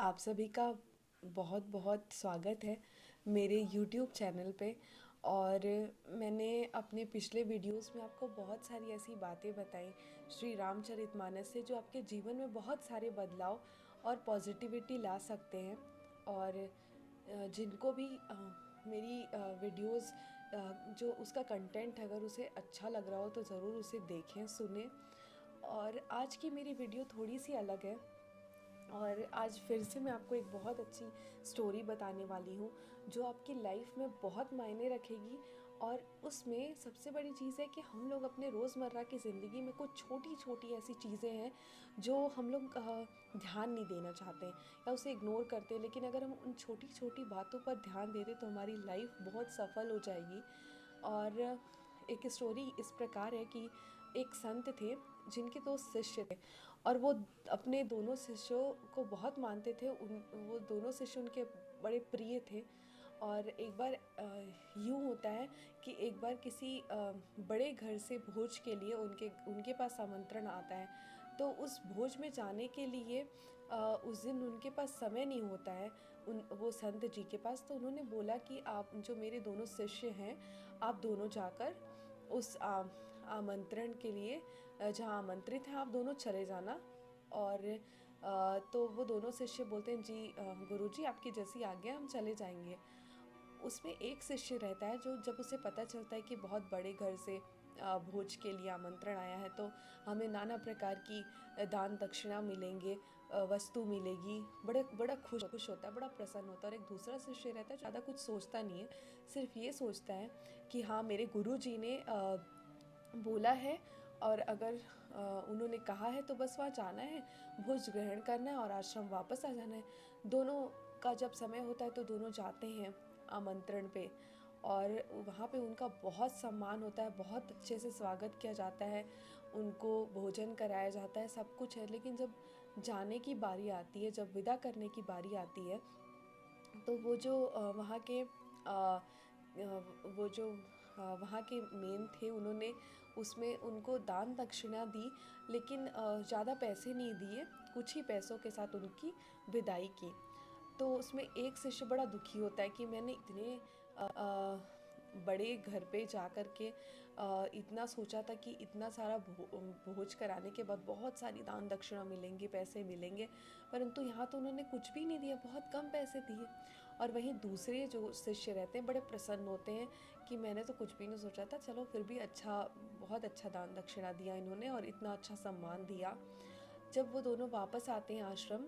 आप सभी का बहुत बहुत स्वागत है मेरे YouTube चैनल पे। और मैंने अपने पिछले वीडियोस में आपको बहुत सारी ऐसी बातें बताई श्री रामचरितमानस से, जो आपके जीवन में बहुत सारे बदलाव और पॉजिटिविटी ला सकते हैं। और जिनको भी मेरी वीडियोस जो उसका कंटेंट अगर उसे अच्छा लग रहा हो तो ज़रूर उसे देखें, सुने। और आज की मेरी वीडियो थोड़ी सी अलग है, और आज फिर से मैं आपको एक बहुत अच्छी स्टोरी बताने वाली हूँ जो आपकी लाइफ में बहुत मायने रखेगी। और उसमें सबसे बड़ी चीज़ है कि हम लोग अपने रोज़मर्रा की ज़िंदगी में कुछ छोटी छोटी ऐसी चीज़ें हैं जो हम लोग ध्यान नहीं देना चाहते हैं या उसे इग्नोर करते हैं, लेकिन अगर हम उन छोटी छोटी बातों पर ध्यान दे दें तो हमारी लाइफ बहुत सफल हो जाएगी। और एक स्टोरी इस प्रकार है कि एक संत थे जिनके दो शिष्य थे, और वो अपने दोनों शिष्यों को बहुत मानते थे। वो दोनों शिष्य उनके बड़े प्रिय थे। और एक बार यूँ होता है कि एक बार किसी बड़े घर से भोज के लिए उनके उनके पास आमंत्रण आता है। तो उस भोज में जाने के लिए उस दिन उनके पास समय नहीं होता है वो संत जी के पास। तो उन्होंने बोला कि आप जो मेरे दोनों शिष्य हैं, आप दोनों जाकर उस आमंत्रण के लिए जहाँ आमंत्रित हैं आप दोनों चले जाना। और तो वो दोनों शिष्य बोलते हैं, जी गुरुजी आपकी जैसी आज्ञा, हम चले जाएंगे। उसमें एक शिष्य रहता है जो जब उसे पता चलता है कि बहुत बड़े घर से भोज के लिए आमंत्रण आया है, तो हमें नाना प्रकार की दान दक्षिणा मिलेंगे, वस्तु मिलेगी, बड़ा बड़ा खुश होता है, बड़ा प्रसन्न होता है। और एक दूसरा शिष्य रहता है, ज़्यादा कुछ सोचता नहीं है, सिर्फ ये सोचता है कि हाँ मेरे गुरु जी ने बोला है, और अगर उन्होंने कहा है तो बस वहाँ जाना है, भोज ग्रहण करना है और आश्रम वापस आ जाना है। दोनों का जब समय होता है तो दोनों जाते हैं आमंत्रण पे, और वहाँ पे उनका बहुत सम्मान होता है, बहुत अच्छे से स्वागत किया जाता है, उनको भोजन कराया जाता है, सब कुछ है। लेकिन जब जाने की बारी आती है, जब विदा करने की बारी आती है, तो वो जो वहाँ के वो जो वहाँ के मेन थे, उन्होंने उसमें उनको दान दक्षिणा दी, लेकिन ज़्यादा पैसे नहीं दिए, कुछ ही पैसों के साथ उनकी विदाई की। तो उसमें एक शिष्य बड़ा दुखी होता है कि मैंने इतने बड़े घर पे जा कर के इतना सोचा था कि इतना सारा भोज कराने के बाद बहुत सारी दान दक्षिणा मिलेंगी, पैसे मिलेंगे, परंतु यहाँ तो उन्होंने कुछ भी नहीं दिया, बहुत कम पैसे दिए। और वहीं दूसरे जो शिष्य रहते हैं बड़े प्रसन्न होते हैं कि मैंने तो कुछ भी नहीं सोचा था, चलो फिर भी अच्छा, बहुत अच्छा दान दक्षिणा दिया इन्होंने और इतना अच्छा सम्मान दिया। जब वो दोनों वापस आते हैं आश्रम,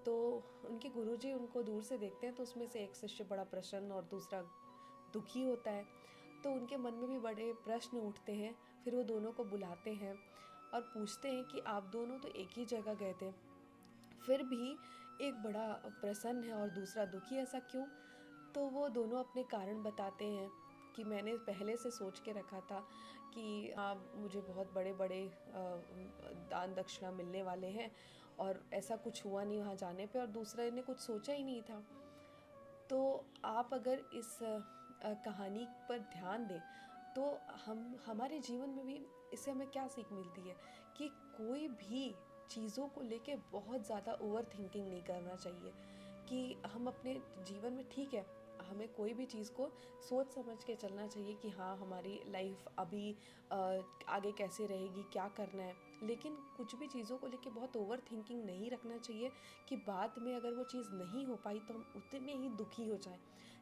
तो उनके गुरुजी उनको दूर से देखते हैं, तो उसमें से एक शिष्य बड़ा प्रसन्न और दूसरा दुखी होता है। तो उनके मन में भी बड़े प्रश्न उठते हैं। फिर वो दोनों को बुलाते हैं और पूछते हैं कि आप दोनों तो एक ही जगह गए थे, फिर भी एक बड़ा प्रसन्न है और दूसरा दुखी, ऐसा क्यों? तो वो दोनों अपने कारण बताते हैं कि मैंने पहले से सोच के रखा था कि हाँ मुझे बहुत बड़े बड़े दान दक्षिणा मिलने वाले हैं, और ऐसा कुछ हुआ नहीं वहाँ जाने पे, और दूसरे ने कुछ सोचा ही नहीं था। तो आप अगर इस कहानी पर ध्यान दें तो हम हमारे जीवन में भी इससे हमें क्या सीख मिलती है कि कोई भी चीज़ों को लेके बहुत ज़्यादा ओवर थिंकिंग नहीं करना चाहिए। कि हम अपने जीवन में, ठीक है, हमें कोई भी चीज़ को सोच समझ के चलना चाहिए कि हाँ हमारी लाइफ अभी आगे कैसे रहेगी, क्या करना है, लेकिन कुछ भी चीज़ों को लेके बहुत ओवर थिंकिंग नहीं रखना चाहिए कि बाद में अगर वो चीज़ नहीं हो पाई तो हम उतने ही दुखी हो जाएं।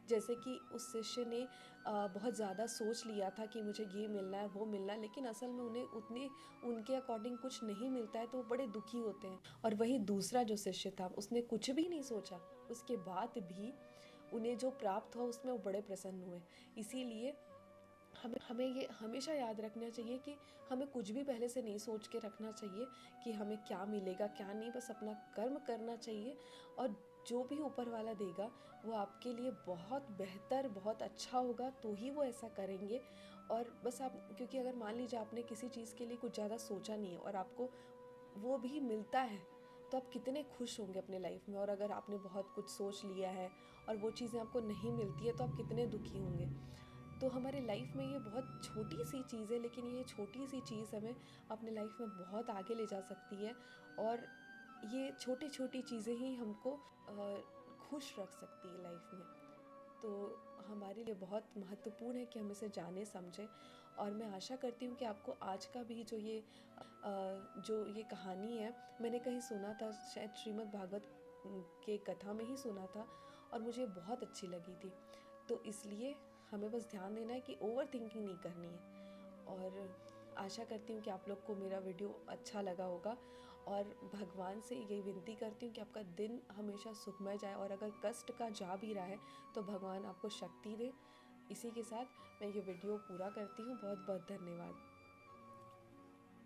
जैसे कि उस शिष्य ने बहुत ज़्यादा सोच लिया था कि मुझे ये मिलना है, वो मिलना है, लेकिन असल में उन्हें उतने उनके अकॉर्डिंग कुछ नहीं मिलता है, तो वो बड़े दुखी होते हैं। और वही दूसरा जो शिष्य था उसने कुछ भी नहीं सोचा, उसके बाद भी उन्हें जो प्राप्त हुआ उसमें वो बड़े प्रसन्न हुए। इसीलिए हमें हमें ये हमेशा याद रखना चाहिए कि हमें कुछ भी पहले से नहीं सोच के रखना चाहिए कि हमें क्या मिलेगा क्या नहीं, बस अपना कर्म करना चाहिए, और जो भी ऊपर वाला देगा वो आपके लिए बहुत बेहतर, बहुत अच्छा होगा, तो ही वो ऐसा करेंगे। और बस आप, क्योंकि अगर मान लीजिए आपने किसी चीज़ के लिए कुछ ज़्यादा सोचा नहीं है और आपको वो भी मिलता है, तो आप कितने खुश होंगे अपने लाइफ में। और अगर आपने बहुत कुछ सोच लिया है और वो चीज़ें आपको नहीं मिलती है तो आप कितने दुखी होंगे। तो हमारे लाइफ में ये बहुत छोटी सी चीज़ है, लेकिन ये छोटी सी चीज़ हमें अपने लाइफ में बहुत आगे ले जा सकती है। और ये छोटी छोटी चीज़ें ही हमको खुश रख सकती है लाइफ में। तो हमारे लिए बहुत महत्वपूर्ण है कि हम इसे जाने समझें। और मैं आशा करती हूँ कि आपको आज का भी जो ये कहानी है, मैंने कहीं सुना था, शायद श्रीमद् भागवत के कथा में ही सुना था, और मुझे बहुत अच्छी लगी थी। तो इसलिए हमें बस ध्यान देना है कि ओवर थिंकिंग नहीं करनी है। और आशा करती हूँ कि आप लोग को मेरा वीडियो अच्छा लगा होगा, और भगवान से यही विनती करती हूँ कि आपका दिन हमेशा सुखमय जाए, और अगर कष्ट का जा भी रहा है तो भगवान आपको शक्ति दे। इसी के साथ मैं ये वीडियो पूरा करती हूँ। बहुत बहुत धन्यवाद।